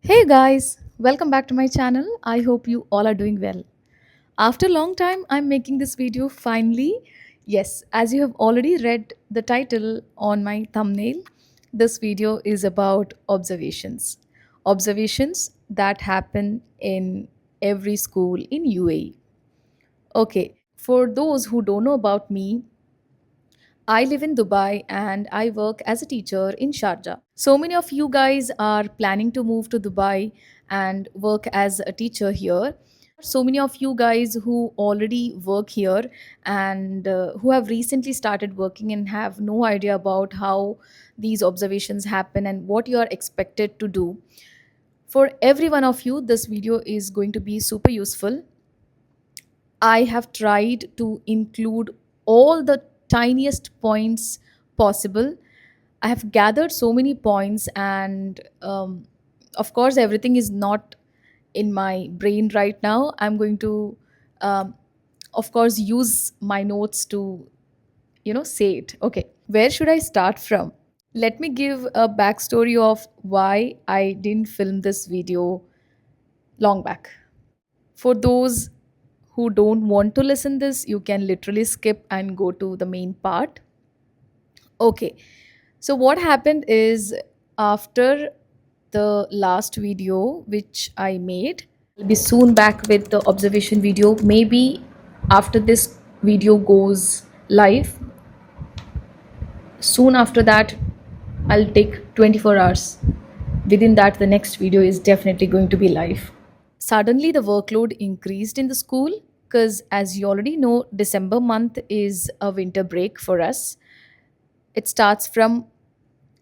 Hey guys, welcome back to my channel. I hope you all are doing well. After a long time, I'm making this video finally. Yes, as you have already read the title on my thumbnail, this video is about observations. Observations that happen in every school in UAE. Okay, for those who don't know about me, I live in Dubai and I work as a teacher in Sharjah. So many of you guys are planning to move to Dubai and work as a teacher here. So many of you guys who already work here and who have recently started working and have no idea about how these observations happen and what you are expected to do. For every one of you, this video is going to be super useful. I have tried to include all the tiniest points possible. I have gathered so many points, and of course, everything is not in my brain right now. I'm going to, um, of course, use my notes to, say it. Okay, where should I start from? Let me give a backstory of why I didn't film this video long back. For those who don't want to listen this, you can literally skip and go to the main part. Okay, so what happened is, after the last video which I made, I'll be soon back with the observation video. Maybe after this video goes live, soon after that, I'll take 24 hours. Within that, the next video is definitely going to be live. Suddenly, the workload increased in the school because, as you already know, December month is a winter break for us. It starts from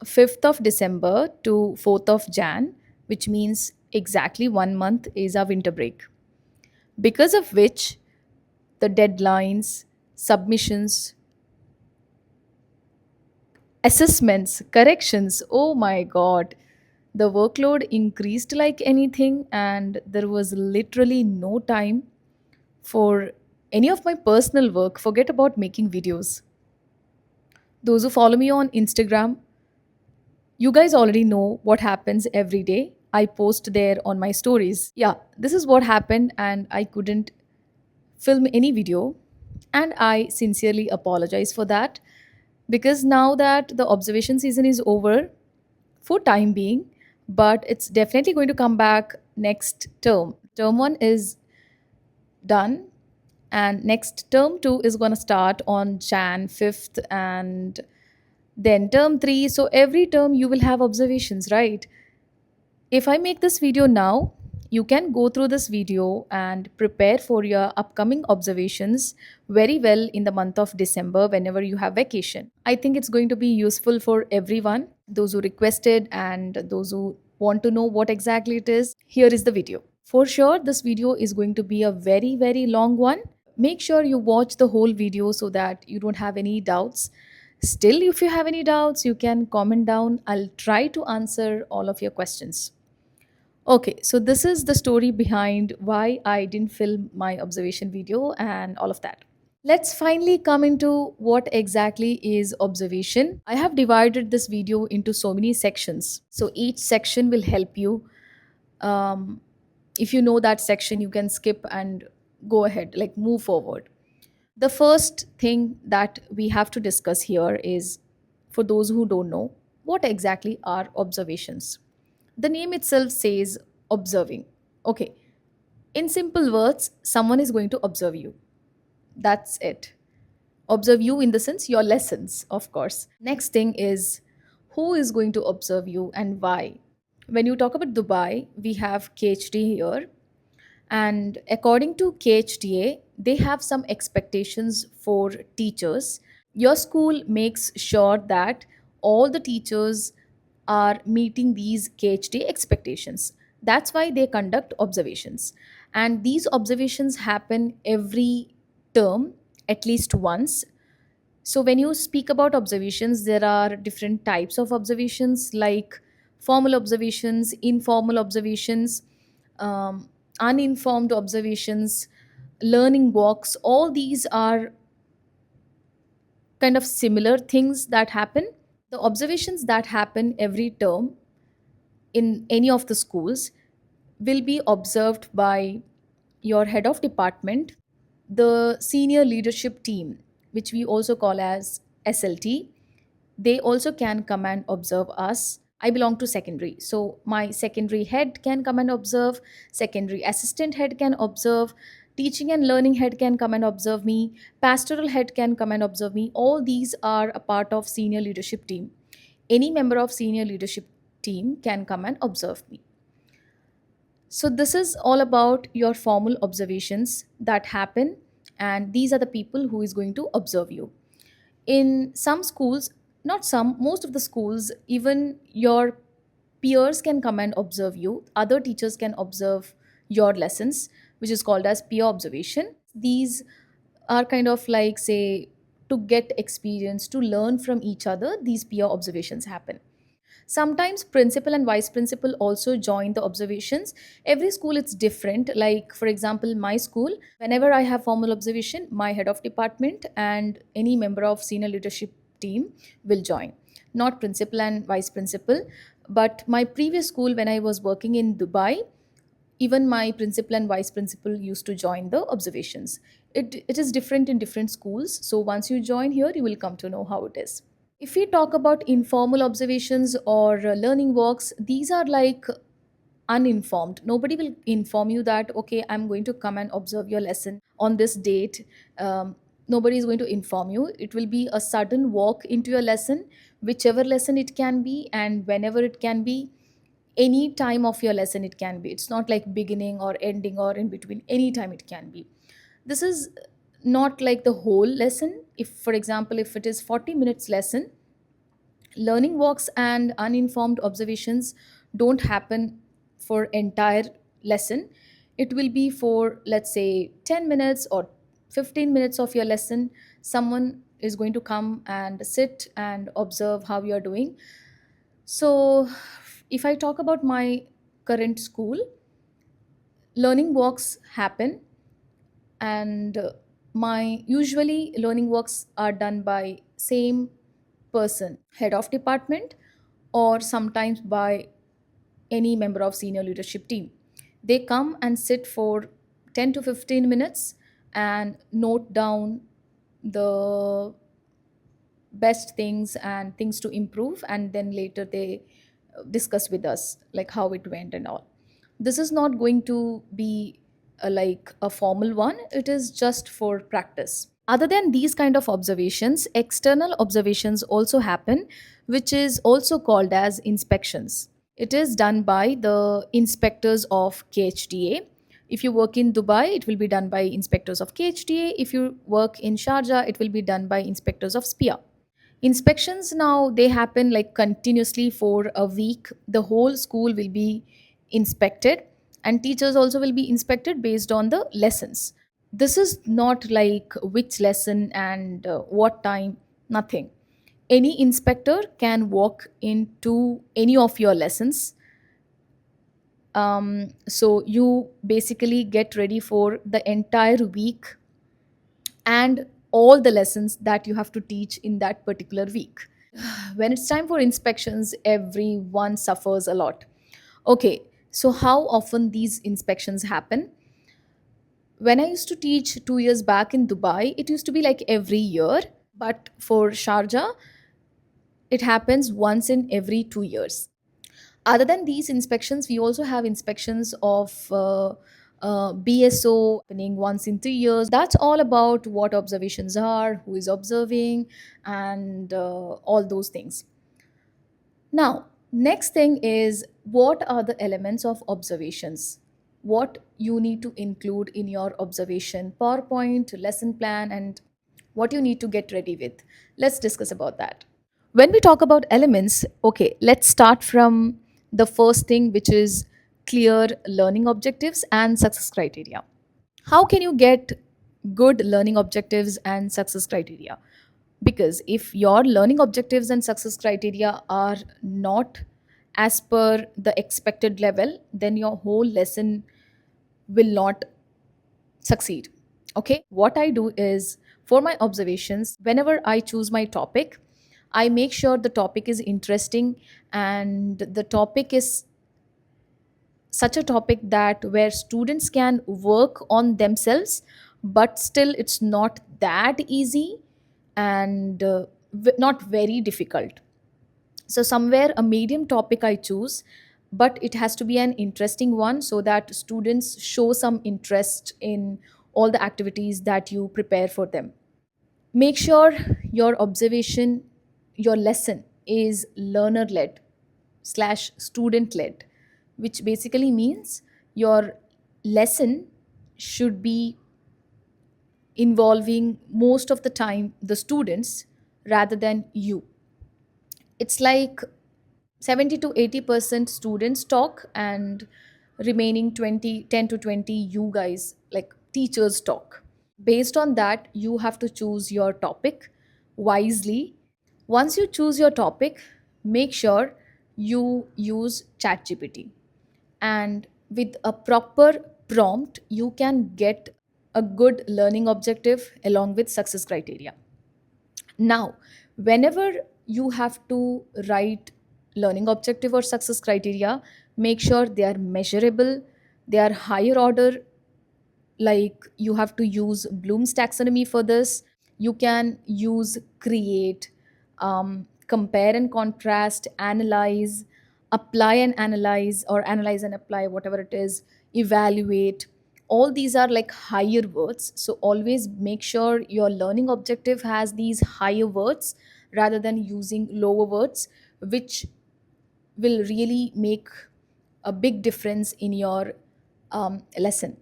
5th of December to 4th of Jan, which means exactly 1 month is our winter break. Because of which, the deadlines, submissions, assessments, corrections, oh my god, the workload increased like anything, and there was literally no time for any of my personal work. Forget about making videos. Those who follow me on Instagram, you guys already know what happens every day. I post there on my stories. Yeah, this is what happened, and I couldn't film any video. And I sincerely apologize for that, because now that the observation season is over for time being, but it's definitely going to come back next term. Term 1 is done, and next term 2 is going to start on Jan 5th, and then term 3. So every term you will have observations, right? If I make this video now, you can go through this video and prepare for your upcoming observations very well in the month of December whenever you have vacation. I think it's going to be useful for everyone, those who requested and those who want to know what exactly it is. Here is the video. For sure, this video is going to be a very, very long one. Make sure you watch the whole video so that you don't have any doubts. Still, if you have any doubts, you can comment down. I'll try to answer all of your questions. Okay, so this is the story behind why I didn't film my observation video and all of that. Let's finally come into what exactly is observation. I have divided this video into so many sections. So each section will help you. Um, if you know that section, you can skip and go ahead, like move forward. The first thing that we have to discuss here is, for those who don't know, what exactly are observations? The name itself says observing. Okay, in simple words, someone is going to observe you. That's it. Observe you in the sense your lessons, of course. Next thing is, who is going to observe you and why? When you talk about Dubai, we have KHD here, and according to KHDA, they have some expectations for teachers. Your school makes sure that all the teachers are meeting these KHDA expectations. That's why they conduct observations. And these observations happen every term, at least once. So, when you speak about observations, there are different types of observations, like formal observations, informal observations, um, uninformed observations, learning walks. All these are kind of similar things that happen. The observations that happen every term, in any of the schools will be observed by your head of department, the senior leadership team, which we also call as SLT. They also can come and observe us. I belong to secondary, so my secondary head can come and observe, secondary assistant head can observe, teaching and learning head can come and observe me, pastoral head can come and observe me. All these are a part of senior leadership team. Any member of senior leadership team can come and observe me. So this is all about your formal observations that happen, and these are the people who is going to observe you. In some schools, not some, most of the schools, even your peers can come and observe you. Other teachers can observe your lessons, which is called as peer observation. These are kind of like, say, to get experience, to learn from each other, these peer observations happen. Sometimes principal and vice principal also join the observations. Every school it's different. Like for example, my school, whenever I have formal observation, my head of department and any member of senior leadership team will join. Not principal and vice principal, but my previous school when I was working in Dubai, even my principal and vice principal used to join the observations. It is different in different schools. So once you join here, you will come to know how it is. If we talk about informal observations or learning walks, these are like uninformed. Nobody will inform you that, okay, I'm going to come and observe your lesson on this date. Nobody is going to inform you. It will be a sudden walk into your lesson, whichever lesson it can be, and whenever it can be, any time of your lesson it can be. It's not like beginning or ending or in between, any time it can be. This is not like the whole lesson. If for example, if it is 40 minutes lesson, learning walks and uninformed observations don't happen for entire lesson. It will be for, let's say, 10 minutes or 15 minutes of your lesson. Someone is going to come and sit and observe how you are doing. So if I talk about my current school, learning walks happen, and my usually learning walks are done by same person, head of department, or sometimes by any member of senior leadership team. They come and sit for 10 to 15 minutes and note down the best things and things to improve, and then later they discuss with us like how it went and all. This is not going to be like a formal one. It is just for practice. Other than these kind of observations, external observations also happen, which is also called as inspections. It is done by the inspectors of KHDA. If you work in Dubai, it will be done by inspectors of KHDA. If you work in Sharjah, it will be done by inspectors of SPIA. Inspections now, they happen like continuously for a week. The whole school will be inspected, and teachers also will be inspected based on the lessons. This is not like which lesson and what time, nothing. Any inspector can walk into any of your lessons. So you basically get ready for the entire week and all the lessons that you have to teach in that particular week. When it's time for inspections, everyone suffers a lot. Okay, so how often these inspections happen? When I used to teach 2 years back in Dubai, it used to be like every year, but for Sharjah, it happens once in every 2 years. Other than these inspections, we also have inspections of BSO happening once in 3 years. That's all about what observations are, who is observing, and all those things. Now, next thing is, what are the elements of observations? What you need to include in your observation PowerPoint, lesson plan, and what you need to get ready with. Let's discuss about that. When we talk about elements, okay, let's start from the first thing, which is clear learning objectives and success criteria. How can you get good learning objectives and success criteria? Because if your learning objectives and success criteria are not as per the expected level, then your whole lesson will not succeed. Okay, what I do is, for my observations, whenever I choose my topic, I make sure the topic is interesting and the topic is such a topic that where students can work on themselves, but still it's not that easy and not very difficult. So somewhere a medium topic I choose, but it has to be an interesting one so that students show some interest in all the activities that you prepare for them. Make sure your observation, your lesson is learner led slash student led, which basically means your lesson should be involving most of the time the students rather than you. It's like 70 to 80% students talk and remaining 20, 10 to 20 you guys like teachers talk. Based on that, you have to choose your topic wisely. Once you choose your topic, make sure you use ChatGPT, and with a proper prompt you can get a good learning objective along with success criteria. Now, whenever you have to write learning objective or success criteria, make sure they are measurable, they are higher order, like you have to use Bloom's taxonomy for this. You can use create, compare and contrast, analyze, apply and analyze, or analyze and apply, whatever it is, evaluate. All these are like higher words, so always make sure your learning objective has these higher words rather than using lower words, which will really make a big difference in your lesson.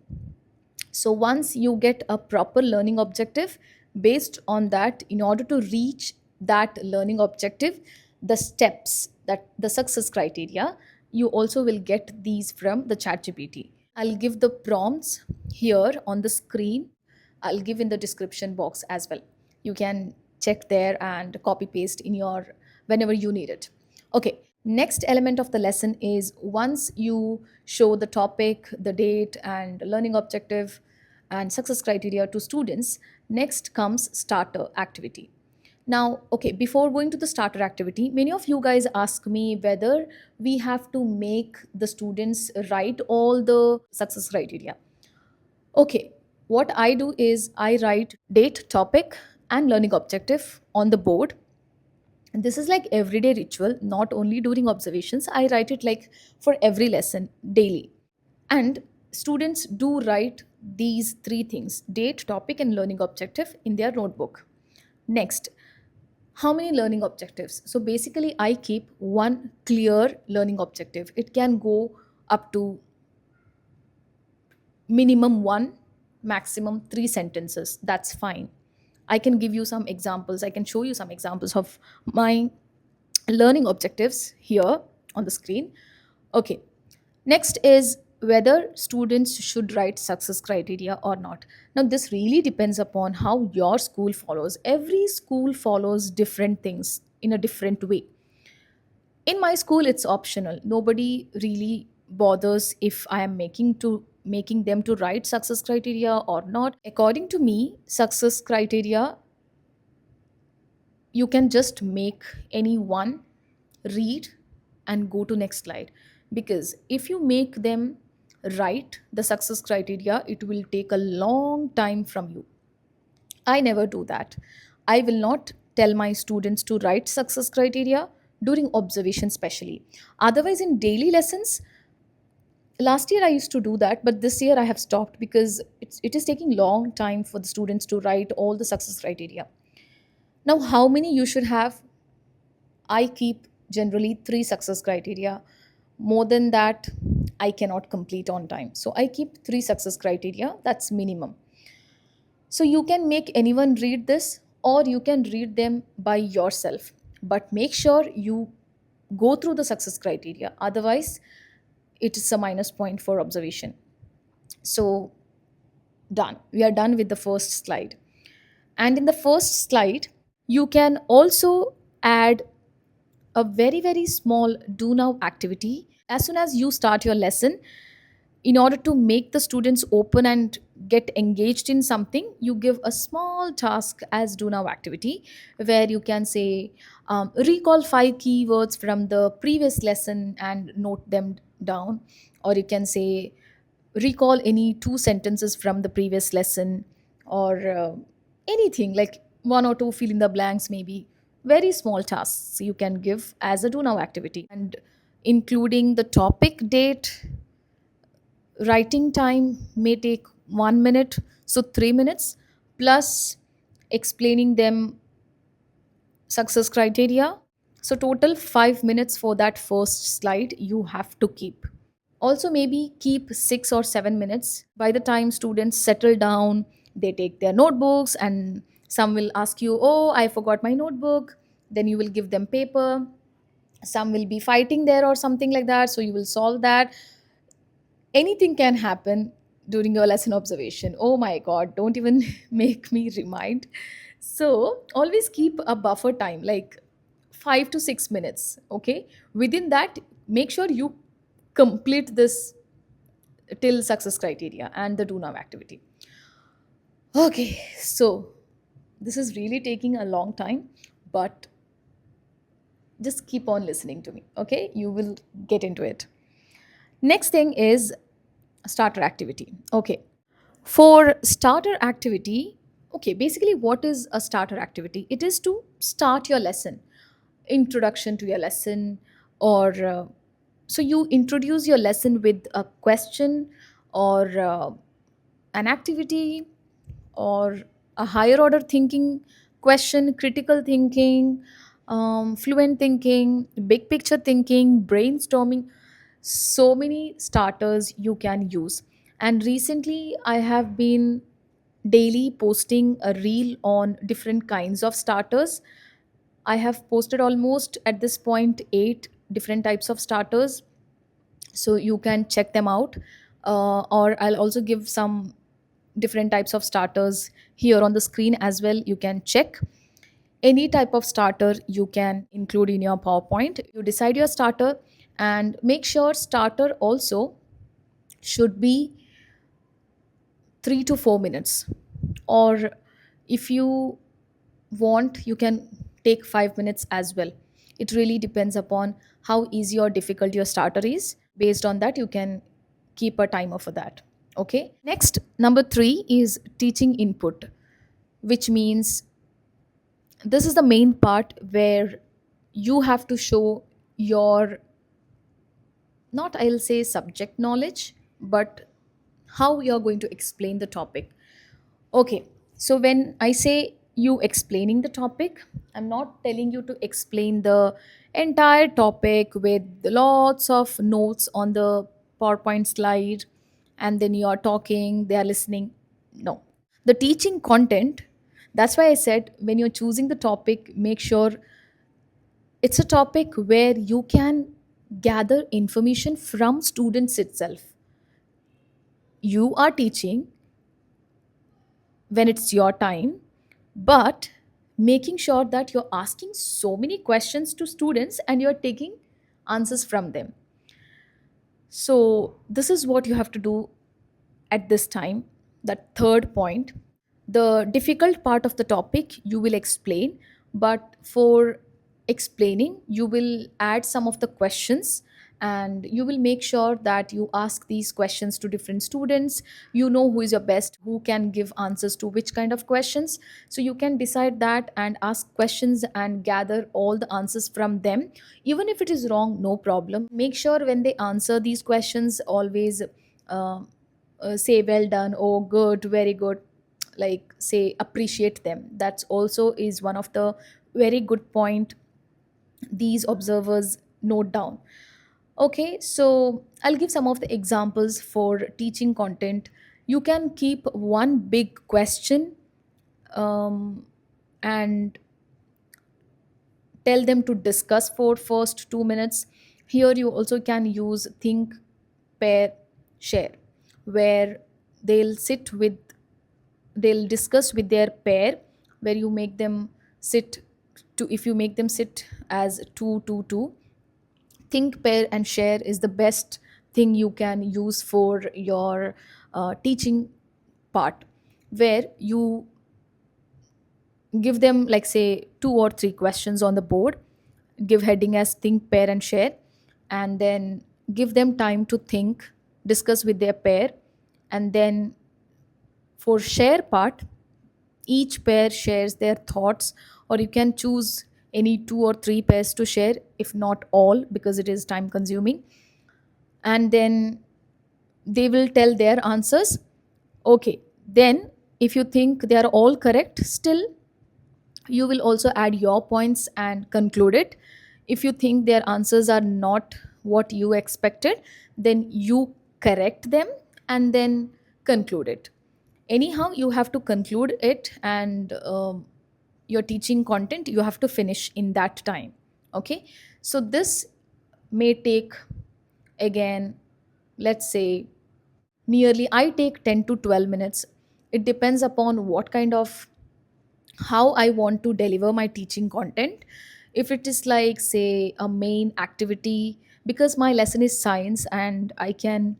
So once you get a proper learning objective, based on that, in order to reach that learning objective, the steps, that the success criteria, you also will get these from the chat gpt. I'll give the prompts here on the screen. I'll give in the description box as well. You can check there and copy paste in your whenever you need it. Okay, next element of the lesson is once you show the topic, the date, and learning objective and success criteria to students, next comes starter activity. Now, okay, before going to the starter activity, many of you guys ask me whether we have to make the students write all the success criteria. Okay, what I do is I write date, topic, and learning objective on the board. And this is like everyday ritual, not only during observations. I write it like for every lesson daily. And students do write these three things: date, topic, and learning objective in their notebook. Next, how many learning objectives? So basically, I keep one clear learning objective. It can go up to minimum one, maximum three sentences. That's fine. I can give you some examples. I can show you some examples of my learning objectives here on the screen. Okay. Next is whether students should write success criteria or not. Now, this really depends upon how your school follows. Every school follows different things in a different way. In my school, it's optional. Nobody really bothers if I am making them to write success criteria or not. According to me, success criteria, you can just make anyone read and go to next slide, because if you make them write the success criteria, it will take a long time from you. I never do that. I will not tell my students to write success criteria during observation, especially. Otherwise, in daily lessons, last year I used to do that, but this year I have stopped because it is taking long time for the students to write all the success criteria. Now, how many you should have? I keep generally three success criteria. More than that, I cannot complete on time. So I keep three success criteria. That's minimum. So you can make anyone read this or you can read them by yourself. But make sure you go through the success criteria. Otherwise, it is a minus point for observation. So done. We are done with the first slide. And in the first slide, you can also add a very, very small do now activity. As soon as you start your lesson, in order to make the students open and get engaged in something, you give a small task as do now activity, where you can say, recall five keywords from the previous lesson and note them down, or you can say recall any two sentences from the previous lesson, or anything like one or two fill in the blanks, maybe very small tasks you can give as a do now activity, and including the topic, date, writing time may take 1 minute, so 3 minutes, plus explaining them success criteria. So total 5 minutes for that first slide you have to keep. Also, maybe keep 6 or 7 minutes. By the time students settle down, they take their notebooks, and some will ask you, oh, I forgot my notebook. Then you will give them paper. Some will be fighting there or something like that. So you will solve that. Anything can happen during your lesson observation. Oh my God, don't even make me remind. So always keep a buffer time like 5 to 6 minutes. Okay. Within that, make sure you complete this till success criteria and the do now activity. Okay, so this is really taking a long time, but just keep on listening to me. Okay, you will get into it. Next thing is starter activity. Okay, for starter activity, okay, basically, what is a starter activity? It is to start your lesson, introduction to your lesson, or so you introduce your lesson with a question, or an activity, or a higher order thinking question, critical thinking, fluent thinking, big picture thinking, brainstorming. So many starters you can use. And recently, I have been daily posting a reel on different kinds of starters. I have posted almost at this point 8 different types of starters, so you can check them out. Or I'll also give some different types of starters here on the screen as well. You can check any type of starter you can include in your PowerPoint. You decide your starter, and make sure starter also should be 3 to 4 minutes. Or if you want, you can take 5 minutes as well. It really depends upon how easy or difficult your starter is. Based on that, you can keep a timer for that. Okay. Next, number three is teaching input, which means this is the main part where you have to show your, not I'll say subject knowledge, but how you're going to explain the topic. Okay, so when I say you explaining the topic, I'm not telling you to explain the entire topic with lots of notes on the PowerPoint slide, and then you are talking, they are listening. No. The teaching content, that's why I said when you're choosing the topic, make sure it's a topic where you can gather information from students itself. You are teaching when it's your time, but making sure that you're asking so many questions to students and you're taking answers from them. So this is what you have to do at this time. That third point, the difficult part of the topic you will explain, but for explaining you will add some of the questions, and you will make sure that you ask these questions to different students. You know who is your best, who can give answers to which kind of questions, so you can decide that and ask questions and gather all the answers from them. Even if it is wrong, no problem. Make sure when they answer these questions, always uh, say well done, oh good, very good, like say appreciate them. That's also is one of the very good point these observers note down. Okay, so I'll give some of the examples for teaching content. You can keep one big question, um, and tell them to discuss for first 2 minutes. Here you also can use think, pair, share, where they'll sit with they'll discuss with their pair, where you make them sit to if you make them sit as two. Think, pair and share is the best thing you can use for your teaching part, where you give them like say 2 or 3 questions on the board, give heading as think, pair and share, and then give them time to think, discuss with their pair, and then for share part, each pair shares their thoughts, or you can choose any two or three pairs to share, if not all, because it is time consuming. And then they will tell their answers. Okay, then if you think they are all correct, still you will also add your points and conclude it. If you think their answers are not what you expected, then you correct them and then conclude it. Anyhow, you have to conclude it, and your teaching content you have to finish in that time. Okay, so this may take, again, let's say, nearly, I take 10 to 12 minutes. It depends upon what kind of, how I want to deliver my teaching content. If it is like, say, a main activity, because my lesson is science and I can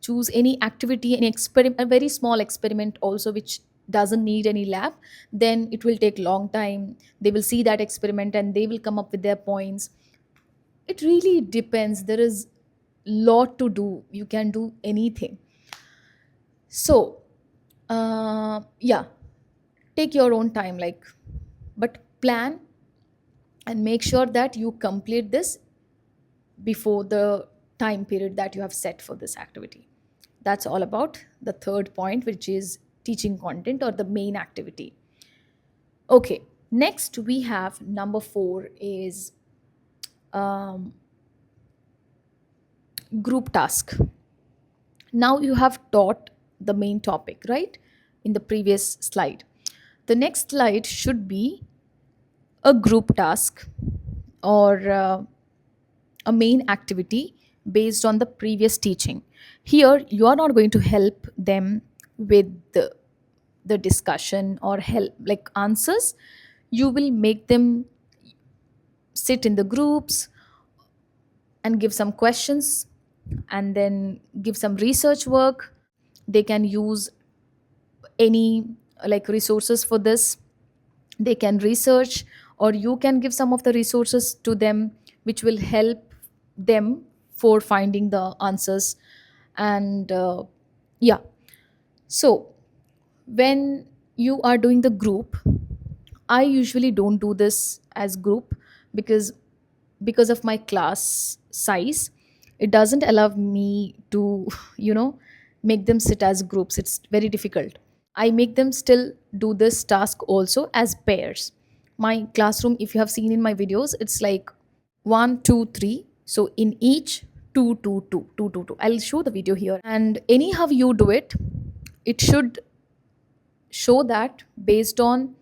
choose any activity, any experiment, a very small experiment also, which doesn't need any lab, then it will take long time. They will see that experiment and they will come up with their points. It really depends. There is lot to do. You can do anything. So yeah, take your own time, like, but plan and make sure that you complete this before the time period that you have set for this activity. That's all about the third point, which is teaching content or the main activity. Okay, next we have number 4 is um, group task. Now you have taught the main topic, right, in the previous slide. The next slide should be a group task, or a main activity based on the previous teaching. Here, you are not going to help them with the discussion or help like answers. You will make them sit in the groups and give some questions, and then give some research work. They can use any like resources for this. They can research, or you can give some of the resources to them which will help them for finding the answers. And yeah, so when you are doing the group, I usually don't do this as group, because of my class size, it doesn't allow me to you know make them sit as groups. It's very difficult. I make them still do this task also as pairs. My classroom, if you have seen in my videos, it's like 1 2 3, so in each, two two two two two two. I'll show the video here, and anyhow you do it, it should show that based on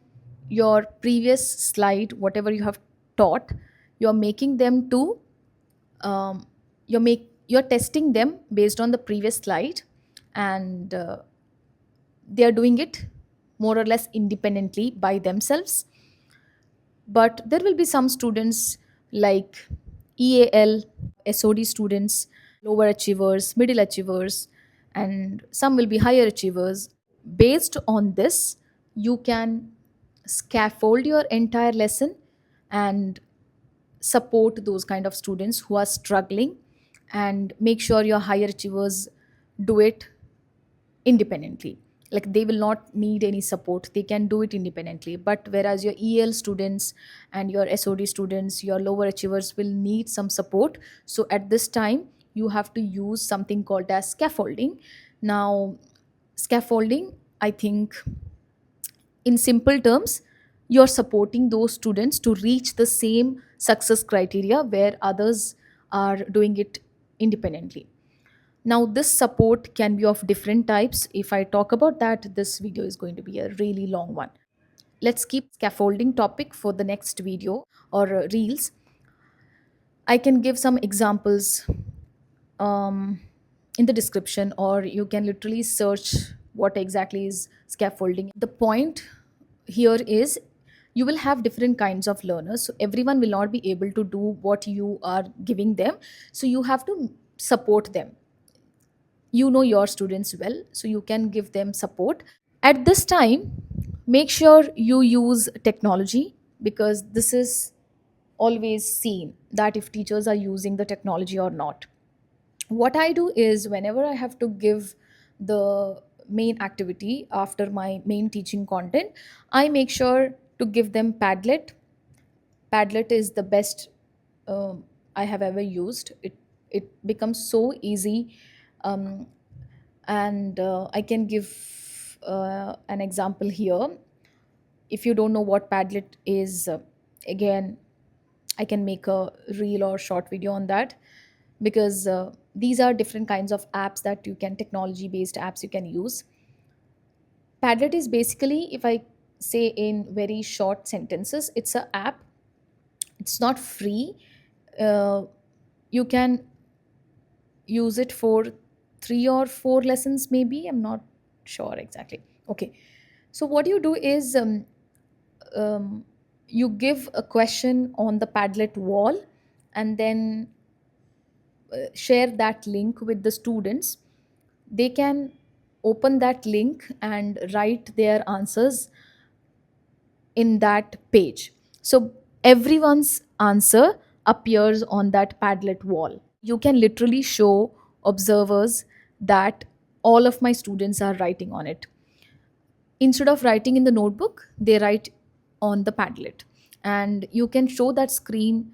your previous slide, whatever you have taught, you're making them to you're testing them based on the previous slide. And they are doing it more or less independently by themselves. But there will be some students like EAL, SOD students, lower achievers, middle achievers, and some will be higher achievers. Based on this, you can scaffold your entire lesson and support those kind of students who are struggling, and make sure your higher achievers do it independently. Like, they will not need any support, they can do it independently. But whereas your EL students and your SOD students, your lower achievers, will need some support. So at this time, you have to use something called as scaffolding. Now, scaffolding, I think, in simple terms, you're supporting those students to reach the same success criteria where others are doing it independently. Now, this support can be of different types. If I talk about that, this video is going to be a really long one. Let's keep scaffolding topic for the next video, or reels. I can give some examples um, in the description, or you can literally search what exactly is scaffolding. The point here is, you will have different kinds of learners, so everyone will not be able to do what you are giving them. So you have to support them. You know your students well, so you can give them support. At this time, make sure you use technology, because this is always seen that if teachers are using the technology or not. What I do is, whenever I have to give the main activity after my main teaching content, I make sure to give them Padlet is the best I have ever used. It becomes so easy. um, and I can give an example here. If you don't know what Padlet is, again, I can make a reel or short video on that, because these are different kinds of apps that you can, technology based apps you can use. Padlet is basically, if I say in very short sentences, it's a app. It's not free. uh, you can use it for 3 or 4 lessons, maybe, I'm not sure exactly. Okay, so what you do is, um, you give a question on the Padlet wall, and then share that link with the students. They can open that link and write their answers in that page. So everyone's answer appears on that Padlet wall. You can literally show observers that all of my students are writing on it. Instead of writing in the notebook, they write on the Padlet. And you can show that screen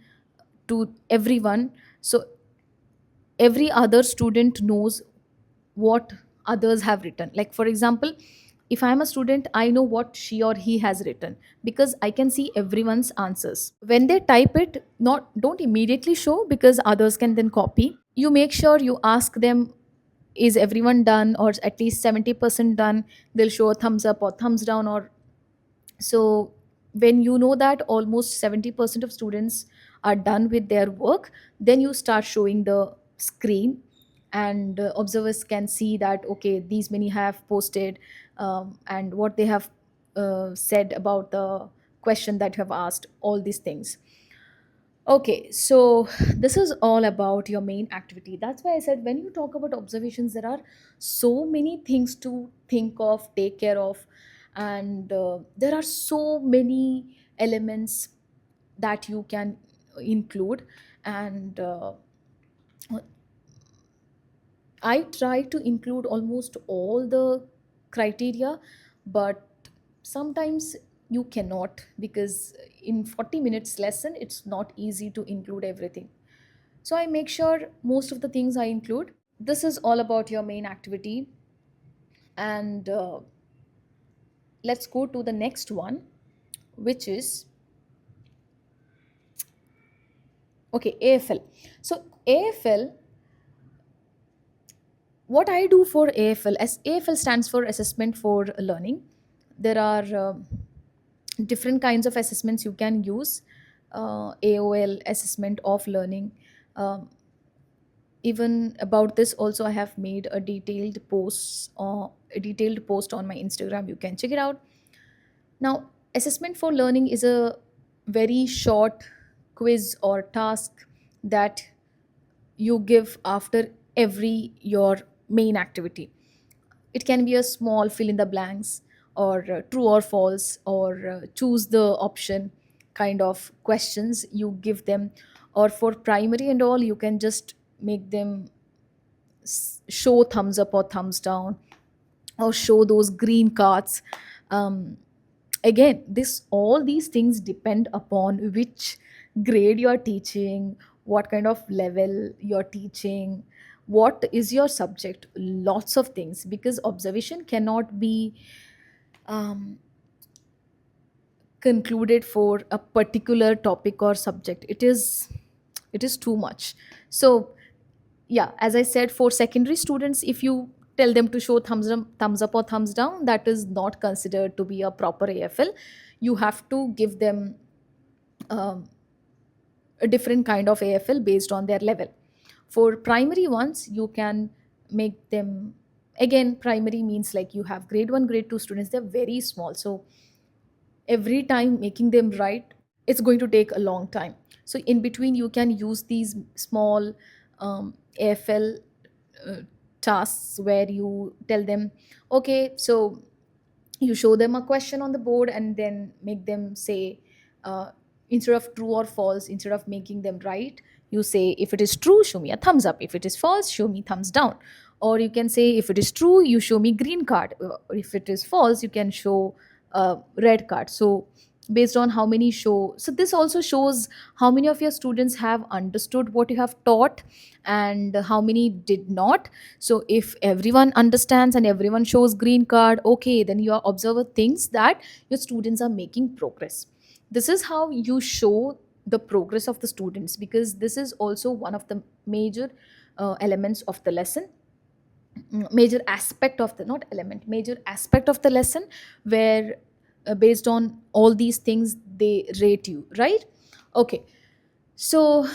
to everyone. So every other student knows what others have written. Like, for example, if I'm a student, I know what she or he has written, because I can see everyone's answers. When they type it, not don't immediately show, because others can then copy. You make sure you ask them, is everyone done, or at least 70% done. They'll show a thumbs up or thumbs down. Or so when you know that almost 70% of students are done with their work, then you start showing the screen, and observers can see that, okay, these many have posted, and what they have said about the question that you have asked, all these things. Okay, so this is all about your main activity. That's why I said, when you talk about observations, there are so many things to think of, take care of, and there are so many elements that you can include. And I try to include almost all the criteria, but sometimes you cannot, because in 40 minutes lesson, it's not easy to include everything. So I make sure most of the things I include. This is all about your main activity. And let's go to the next one, which is, okay, AFL. So AFL, what I do for AFL, as AFL stands for Assessment for Learning. There are different kinds of assessments you can use. AOL, Assessment of Learning. Um, Even about this also, I have made a detailed post on my Instagram. You can check it out. Now, assessment for learning is a very short quiz or task that you give after every your main activity. It can be a small fill in the blanks, or true or false, or choose the option kind of questions you give them. Or for primary and all, you can just make them show thumbs up or thumbs down, or show those green cards. um, Again, this all these things depend upon which grade you are teaching, what kind of level you're teaching, what is your subject, lots of things, because observation cannot be um, concluded for a particular topic or subject. It is too much. So yeah, as I said, for secondary students, if you tell them to show thumbs up or thumbs down, that is not considered to be a proper AFL. You have to give them um, a different kind of AFL based on their level. For primary ones, you can make them, again, primary means like you have grade 1, grade 2 students, they're very small. So every time making them write, it's going to take a long time. So in between, you can use these small AFL uh, tasks, where you tell them, okay, so you show them a question on the board, and then make them say, uh, instead of true or false, instead of making them write, You say, if it is true, show me a thumbs up. If it is false, show me thumbs down. Or you can say, if it is true, you show me green card. Or if it is false, you can show a red card. So based on how many show, so this also shows how many of your students have understood what you have taught and how many did not. So if everyone understands and everyone shows green card, okay, then your observer thinks that your students are making progress. This is how you show the progress of the students, because this is also one of the major elements of the lesson. Major aspect of the, not element, major aspect of the lesson, where based on all these things they rate you, right? Okay. So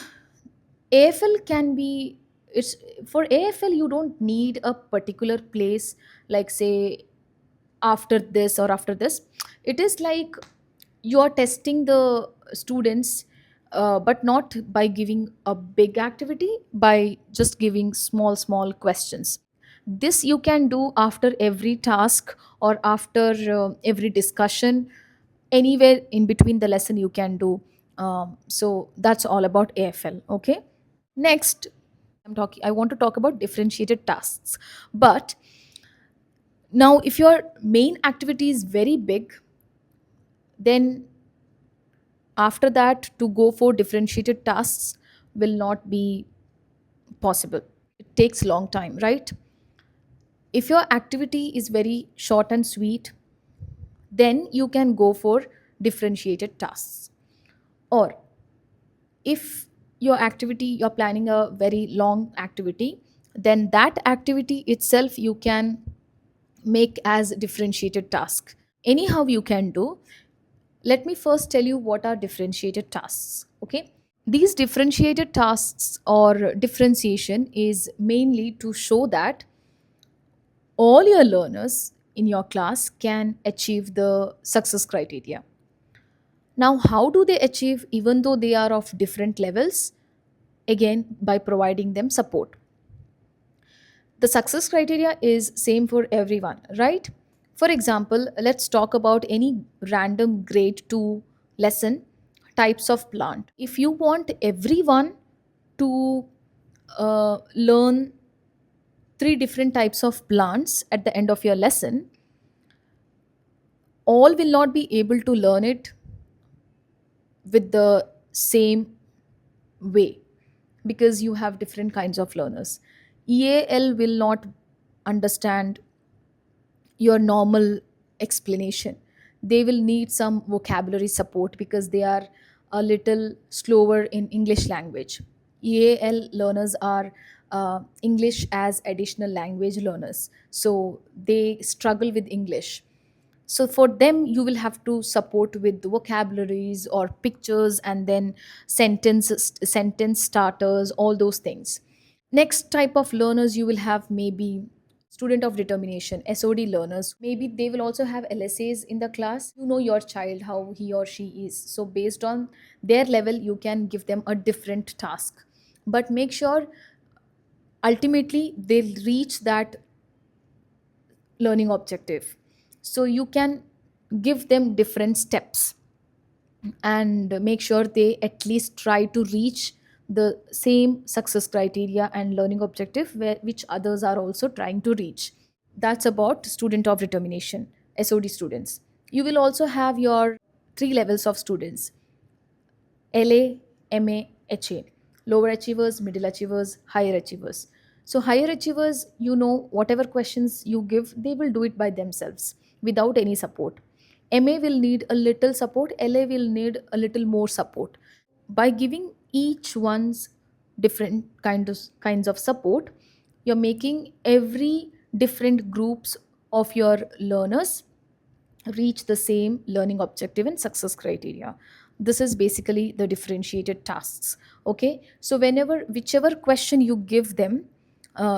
AFL can be, it's, for AFL you don't need a particular place, like say after this or after this. It is like you are testing the students, but not by giving a big activity, by just giving small small questions. This you can do after every task or after every discussion, anywhere in between the lesson you can do. So that's all about AFL. Okay. Next, I want to talk about differentiated tasks. But now, if your main activity is very big, then after that, to go for differentiated tasks will not be possible. It takes long time, right? If your activity is very short and sweet, then you can go for differentiated tasks. Or if your activity, you're planning a very long activity, then that activity itself you can make as differentiated task. Anyhow you can do. Let me first tell you what are differentiated tasks. Okay. These differentiated tasks or differentiation is mainly to show that all your learners in your class can achieve the success criteria. Now, how do they achieve even though they are of different levels? Again, by providing them support. The success criteria is same for everyone, right? For example, let's talk about any random grade 2 lesson, types of plant. If you want everyone to learn three different types of plants at the end of your lesson, all will not be able to learn it with the same way, because you have different kinds of learners. EAL will not understand your normal explanation. They will need some vocabulary support because they are a little slower in English language. EAL learners are English as additional language learners, so they struggle with English. So for them you will have to support with the vocabularies or pictures, and then sentence starters, all those things. Next type of learners you will have, maybe student of determination, SOD learners. Maybe they will also have LSAs in the class. You know your child, how he or she is, so based on their level you can give them a different task, but make sure ultimately they'll reach that learning objective. So you can give them different steps and make sure they at least try to reach the same success criteria and learning objective which others are also trying to reach. That's about student of determination, SOD students. You will also have your three levels of students: LA, MA, HA. Lower achievers, middle achievers, higher achievers. So, higher achievers, you know, whatever questions you give, they will do it by themselves without any support. MA will need a little support, LA will need a little more support. By giving each one's different kinds of support, you're making every different groups of your learners reach the same learning objective and success criteria. This is basically the differentiated tasks. Okay, so whenever, whichever question you give them,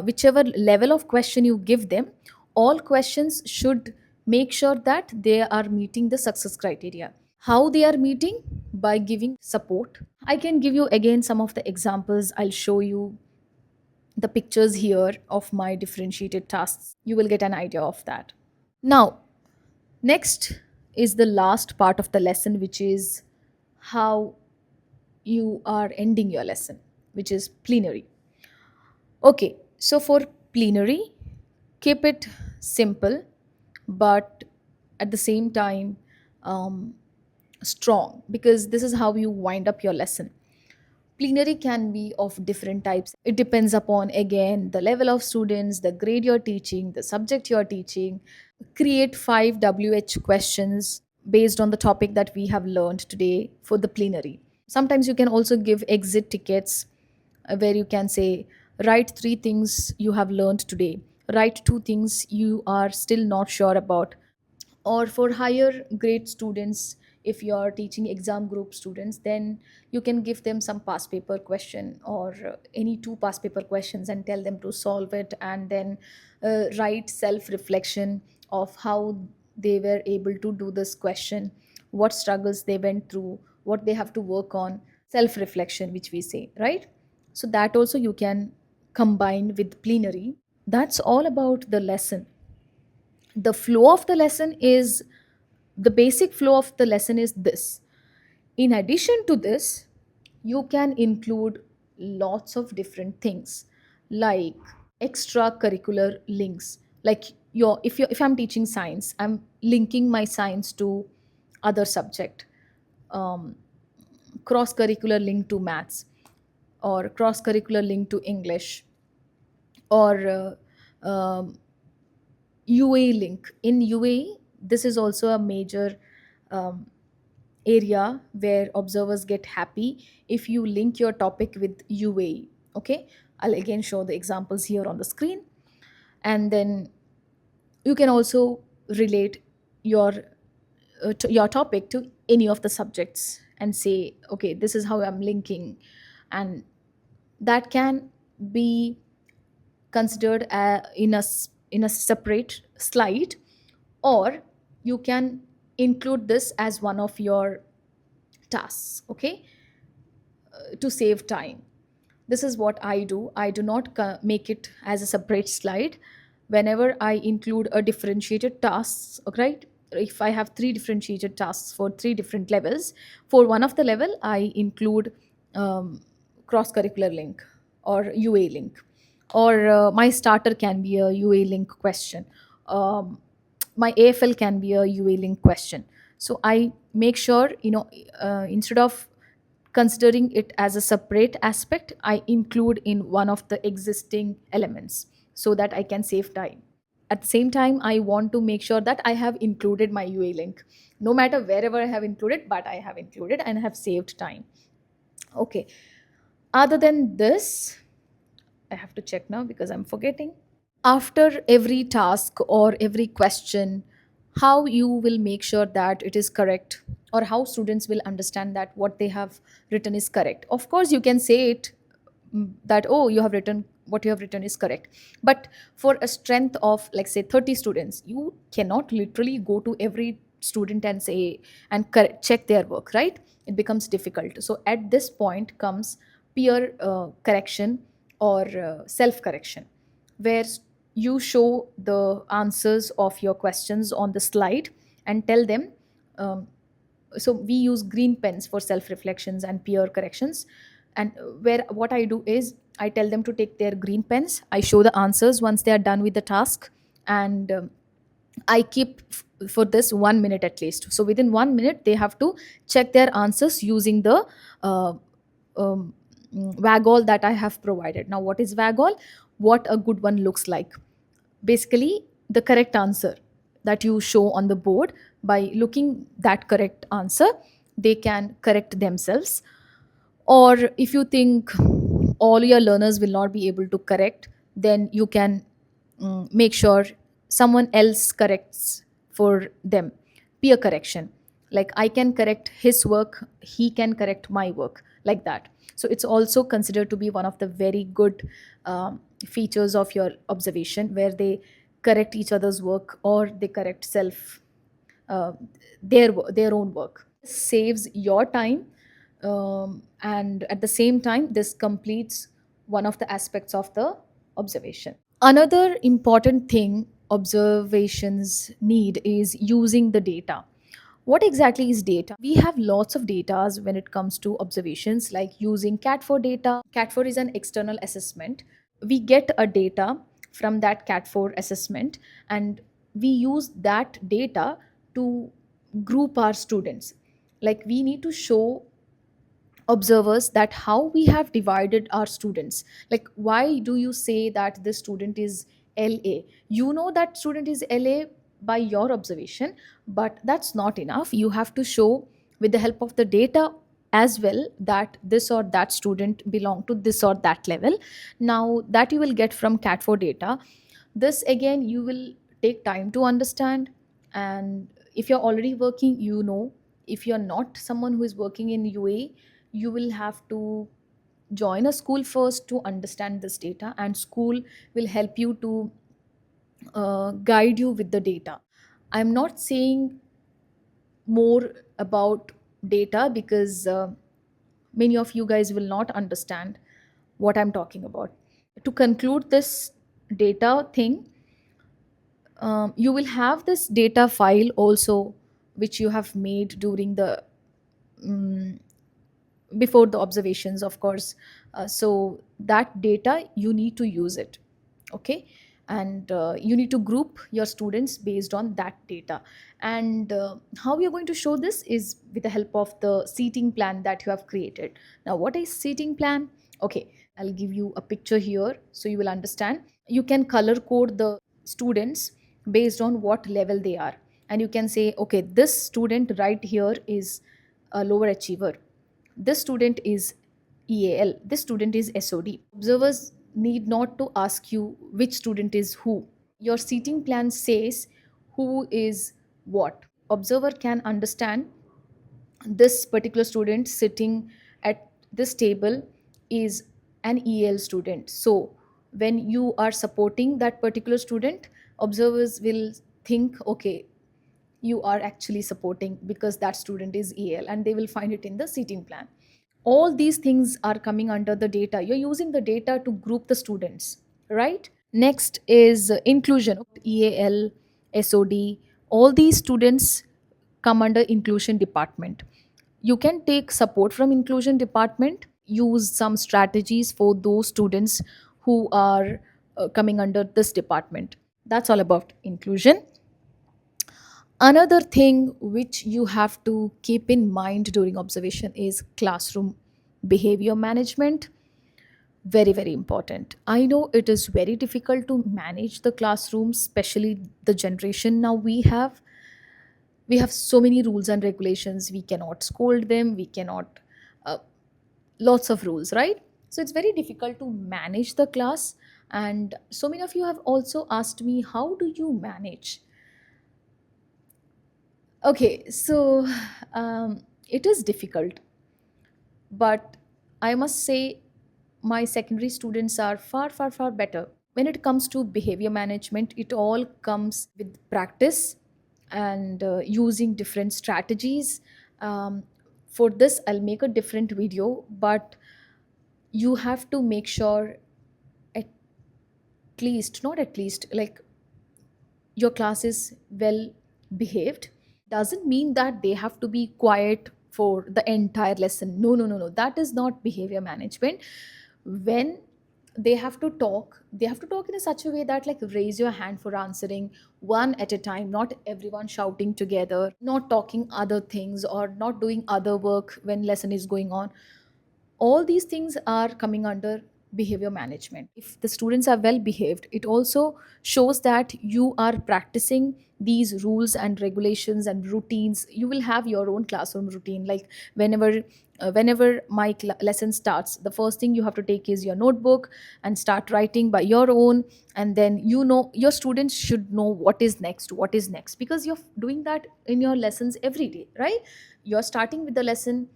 whichever level of question you give them, all questions should make sure that they are meeting the success criteria. How they are meeting? By giving support. I can give you again some of the examples. I'll show you the pictures here of my differentiated tasks. You will get an idea of that. Now, next is the last part of the lesson, which is how you are ending your lesson. which is plenary. Okay, so for plenary, keep it simple, but at the same time um, strong, because this is how you wind up your lesson. Plenary can be of different types. It depends upon, again, the level of students, the grade you're teaching, the subject you're teaching. Create 5 WH questions based on the topic that we have learned today for the plenary. Sometimes you can also give exit tickets, where you can say, write 3 things you have learned today, write 2 things you are still not sure about. Or for higher grade students, if you are teaching exam group students, then you can give them some past paper question, or any 2 past paper questions, and tell them to solve it, and then write self reflection of how they were able to do this question, what struggles they went through, what they have to work on. Self reflection, which we say, right? So that also you can combine with plenary. That's all about the lesson. The flow of the lesson is The basic flow of the lesson is this. In addition to this, you can include lots of different things, like extracurricular links. Like if I'm teaching science, I'm linking my science to other subject. um, Cross curricular link to maths, or cross curricular link to English, or UA link. In UA, this is also a major um, area where observers get happy if you link your topic with UA. Okay, I'll again show the examples here on the screen. And then you can also relate your your topic to any of the subjects and say, okay, this is how I'm linking. And that can be considered in a separate slide, or you can include this as one of your tasks. Okay, to save time, this is what I do. I do not make it as a separate slide. Whenever I include a differentiated tasks, okay, right? If I have 3 differentiated tasks for 3 different levels, for one of the level I include cross curricular link or UA link, or my starter can be a UA link question. My AFL can be a UA link question. So I make sure, instead of considering it as a separate aspect, I include in one of the existing elements, so that I can save time. At the same time, I want to make sure that I have included my UA link, no matter wherever I have included, but I have included and have saved time. Okay, other than this, I have to check now because I'm forgetting. After every task or every question, how you will make sure that it is correct, or how students will understand that what they have written is correct. Of course you can say it, that, oh, you have written, what you have written is correct. But for a strength of, like, say 30 students, you cannot literally go to every student and say and check their work, right? It becomes difficult. So at this point comes peer correction, or self correction, where you show the answers of your questions on the slide and tell them. Um, so we use green pens for self reflections and peer corrections. And where what I do is, I tell them to take their green pens, I show the answers once they are done with the task, and I keep for this 1 minute at least. So within 1 minute they have to check their answers using the uh, um, waggle that I have provided. Now, what is waggle? What a good one looks like. Basically, the correct answer that you show on the board. By looking that correct answer, they can correct themselves. Or if you think all your learners will not be able to correct, then you can make sure someone else corrects for them. Peer correction, like I can correct his work, he can correct my work, like that. So it's also considered to be one of the very good features of your observation, where they correct each other's work, or they correct self uh, their own work. Saves your time, and at the same time this completes one of the aspects of the observation. Another important thing observations need is using the data. What exactly is data? We have lots of data when it comes to observations, like using cat4 data. Cat4 is an external assessment. We get a data from that cat4 assessment, and we use that data to group our students. Like, we need to show observers that how we have divided our students. Like, why do you say that this student is la? You know that student is la by your observation, but that's not enough. You have to show with the help of the data as well that this or that student belong to this or that level. Now that you will get from cat4 data, this again you will take time to understand. And if you're already working, you know. If you're not someone who is working in UA, you will have to join a school first to understand this data, and school will help you to guide you with the data. I'm not saying more about data because many of you guys will not understand what I'm talking about. To conclude this data thing, you will have this data file also, which you have made during the um, before the observations, of course. So that data you need to use it, okay? And you need to group your students based on that data. And how you're going to show this is with the help of the seating plan that you have created. Now, what is seating plan? Okay, I'll give you a picture here so you will understand. You can color code the students based on what level they are, and you can say, okay, this student right here is a lower achiever, this student is EAL, this student is SOD. Observers need not to ask you which student is who. Your seating plan says who is what. Observer can understand this particular student sitting at this table is an EL student. So when you are supporting that particular student, observers will think, okay, you are actually supporting because that student is EL, and they will find it in the seating plan. All these things are coming under the data. You're using the data to group the students, right? Next is inclusion. EAL, SOD, all these students come under inclusion department. You can take support from inclusion department, use some strategies for those students who are coming under this department. That's all about inclusion. Another thing which you have to keep in mind during observation is classroom behavior management. Very, very important. I know it is very difficult to manage the classroom, especially the generation now we have. We have so many rules and regulations. We cannot scold them. We cannot, uh, lots of rules, right? So it's very difficult to manage the class. And so many of you have also asked me, how do you manage? Okay, so it is difficult, but I must say my secondary students are far, far, far better. When it comes to behavior management, it all comes with practice and using different strategies. Um, for this, I'll make a different video, but you have to make sure at least, not at least, like your class is well behaved. Doesn't mean that they have to be quiet for the entire lesson. No, no, no, no, that is not behavior management. When they have to talk in a such a way that, like, raise your hand for answering one at a time, not everyone shouting together, not talking other things or not doing other work when lesson is going on. All these things are coming under behavior management. If the students are well behaved, it also shows that you are practicing these rules and regulations and routines. You will have your own classroom routine. Like, whenever my lesson starts, the first thing you have to take is your notebook and start writing by your own. And then, you know, your students should know what is next, what is next, because you're doing that in your lessons every day, right? You're starting with the lesson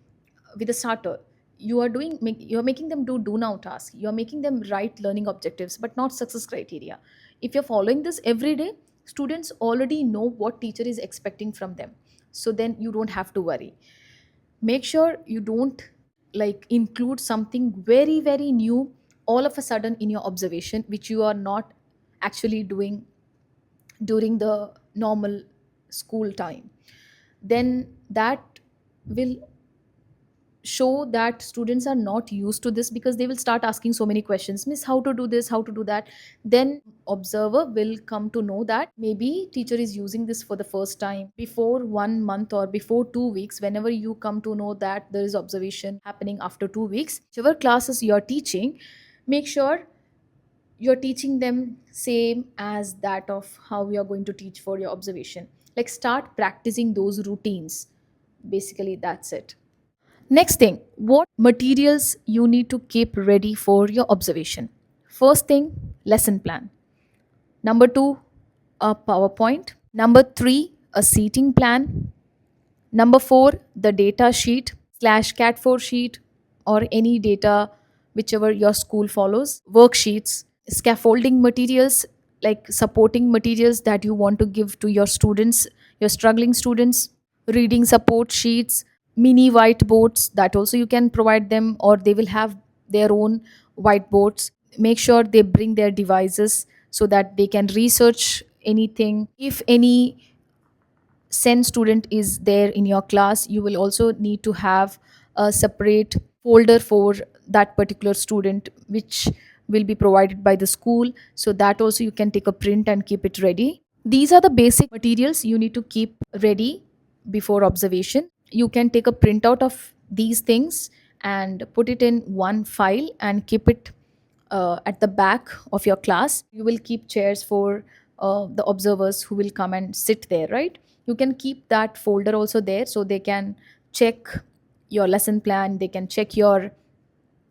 with a starter. You're making them do now task. You're making them write learning objectives but not success criteria. If you're following this every day, students already know what teacher is expecting from them. So then you don't have to worry. Make sure you don't, like, include something very, very new all of a sudden in your observation, which you are not actually doing during the normal school time. then that will show that students are not used to this, because they will start asking so many questions, miss how to do this, how to do that. Then observer will come to know that maybe teacher is using this for the first time. Before 1 month or before 2 weeks, whenever you come to know that there is observation happening after 2 weeks, whichever classes you're teaching, make sure you're teaching them same as that of how you're going to teach for your observation. Like, start practicing those routines. Basically, that's it. Next thing, what materials you need to keep ready for your observation? First thing, lesson plan. Number two, a PowerPoint. Number three, a seating plan. Number four, the data sheet slash cat4 sheet, or any data whichever your school follows. Worksheets, scaffolding materials, like supporting materials that you want to give to your students, your struggling students. Reading support sheets, mini whiteboards that also you can provide them, or they will have their own whiteboards. Make sure they bring their devices so that they can research anything. If any sen student is there in your class, you will also need to have a separate folder for that particular student, which will be provided by the school, so that also you can take a print and keep it ready. These are the basic materials you need to keep ready before observation. You can take a printout of these things and put it in one file and keep it at the back of your class. You will keep chairs for the observers who will come and sit there, right? You can keep that folder also there, so they can check your lesson plan, they can check your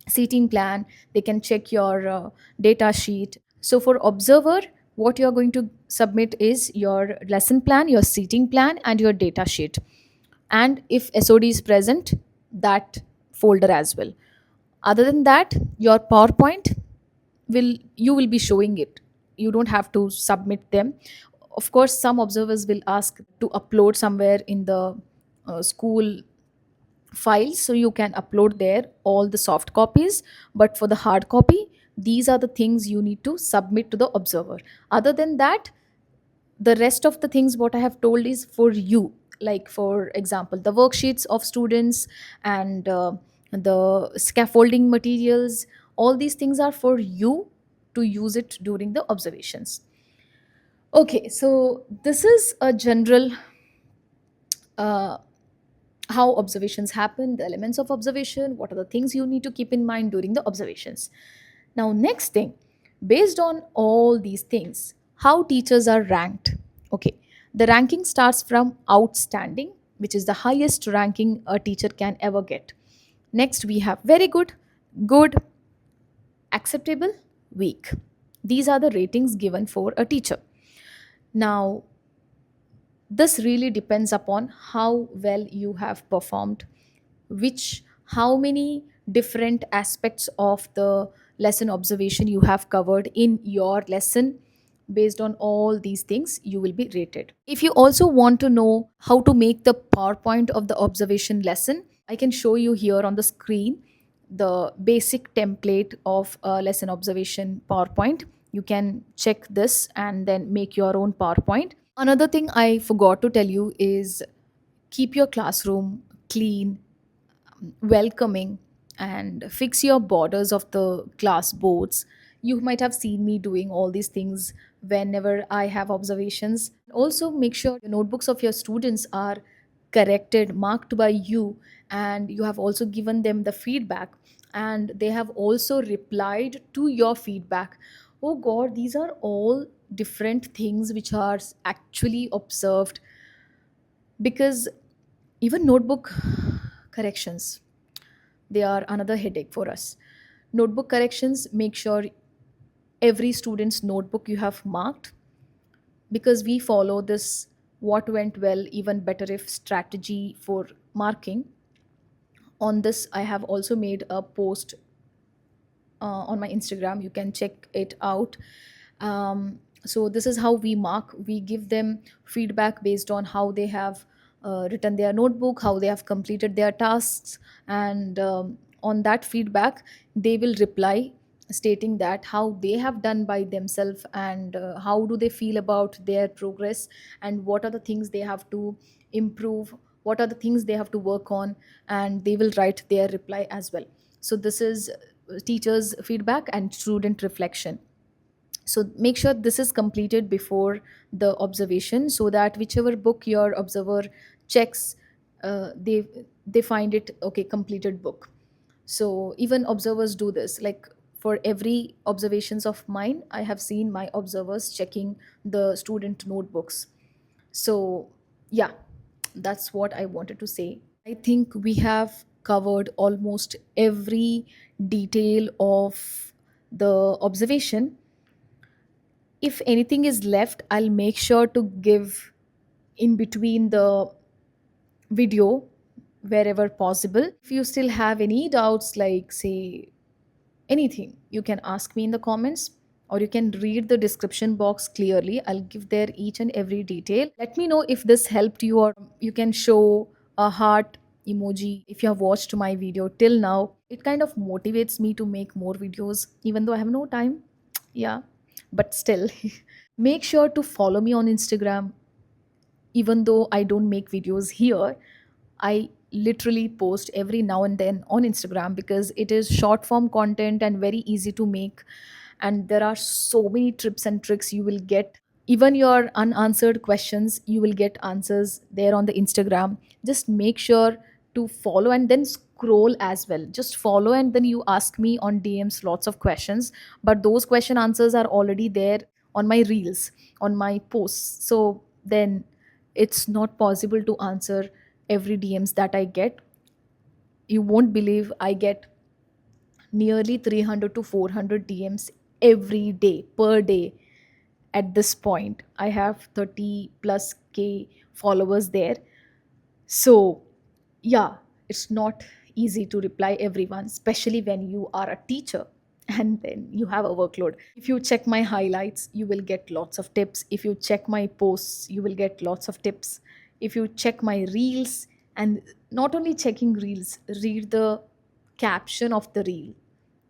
seating plan, they can check your data sheet. So for observer, what you are going to submit is your lesson plan, your seating plan, and your data sheet. And if SOD is present, that folder as well. Other than that, your PowerPoint will, you will be showing it. You don't have to submit them. Of course, some observers will ask to upload somewhere in the school files, so you can upload there all the soft copies, but for the hard copy, these are the things you need to submit to the observer. Other than that, the rest of the things what I have told is for you. Like, for example, the worksheets of students, and the scaffolding materials, all these things are for you to use it during the observations. Okay, so this is a general uh, how observations happen, the elements of observation, what are the things you need to keep in mind during the observations. Now, next thing, based on all these things, how teachers are ranked. Okay, the ranking starts from outstanding, which is the highest ranking a teacher can ever get. Next, we have very good, good, acceptable, weak. These are the ratings given for a teacher. Now, this really depends upon how well you have performed, which, how many different aspects of the lesson observation you have covered in your lesson. Based on all these things, you will be rated. If you also want to know how to make the PowerPoint of the observation lesson, I can show you here on the screen the basic template of a lesson observation PowerPoint. You can check this and then make your own PowerPoint. Another thing I forgot to tell you is, keep your classroom clean, welcoming, and fix your borders of the class boards. You might have seen me doing all these things whenever I have observations. Also, make sure the notebooks of your students are corrected, marked by you, and you have also given them the feedback, and they have also replied to your feedback. Oh god, these are all different things which are actually observed. Because even notebook corrections, they are another headache for us. Notebook corrections, make sure every student's notebook you have marked, because we follow this what went well, even better if strategy for marking. On this, I have also made a post on my Instagram. You can check it out. So this is how we mark. We give them feedback based on how they have written their notebook, how they have completed their tasks, and on that feedback, they will reply stating that how they have done by themselves, and how do they feel about their progress, and what are the things they have to improve, what are the things they have to work on, and they will write their reply as well. So this is teachers feedback and student reflection. So make sure this is completed before the observation, so that whichever book your observer checks, they find it okay, completed book. So even observers do this, like for every observations of mine, I have seen my observers checking the student notebooks. So yeah, that's what I wanted to say. I think we have covered almost every detail of the observation. If anything is left, I'll make sure to give in between the video wherever possible. If you still have any doubts, like say anything, you can ask me in the comments, or you can read the description box clearly. I'll give there each and every detail. Let me know if this helped you, or you can show a heart emoji if you have watched my video till now. It kind of motivates me to make more videos, even though I have no time. Yeah, but still. Make sure to follow me on Instagram. Even though I don't make videos here, I literally post every now and then on Instagram, because it is short form content and very easy to make. And there are so many tips and tricks you will get. Even your unanswered questions, you will get answers there on the Instagram. Just make sure to follow and then scroll as well. Just follow and then you ask me on DMs lots of questions, but those question answers are already there on my reels, on my posts. So then it's not possible to answer every DMs that I get. You won't believe I get nearly 300 to 400 DMs every day, per day. At this point, I have 30 plus K followers there. So, yeah, it's not easy to reply everyone, especially when you are a teacher and then you have a workload. If you check my highlights, you will get lots of tips. If you check my posts, you will get lots of tips. If you check my reels, and not only checking reels, read the caption of the reel,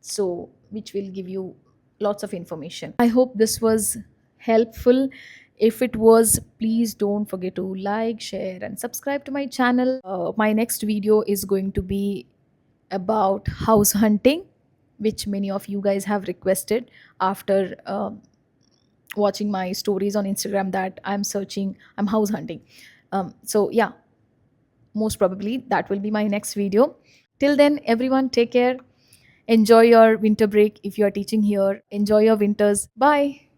so which will give you lots of information. I hope this was helpful. If it was, please don't forget to like, share, and subscribe to my channel. My next video is going to be about house hunting, which many of you guys have requested after watching my stories on Instagram, that I'm house hunting. So yeah, most probably that will be my next video. Till then, everyone, take care. Enjoy your winter break. If you are teaching here, enjoy your winters. Bye.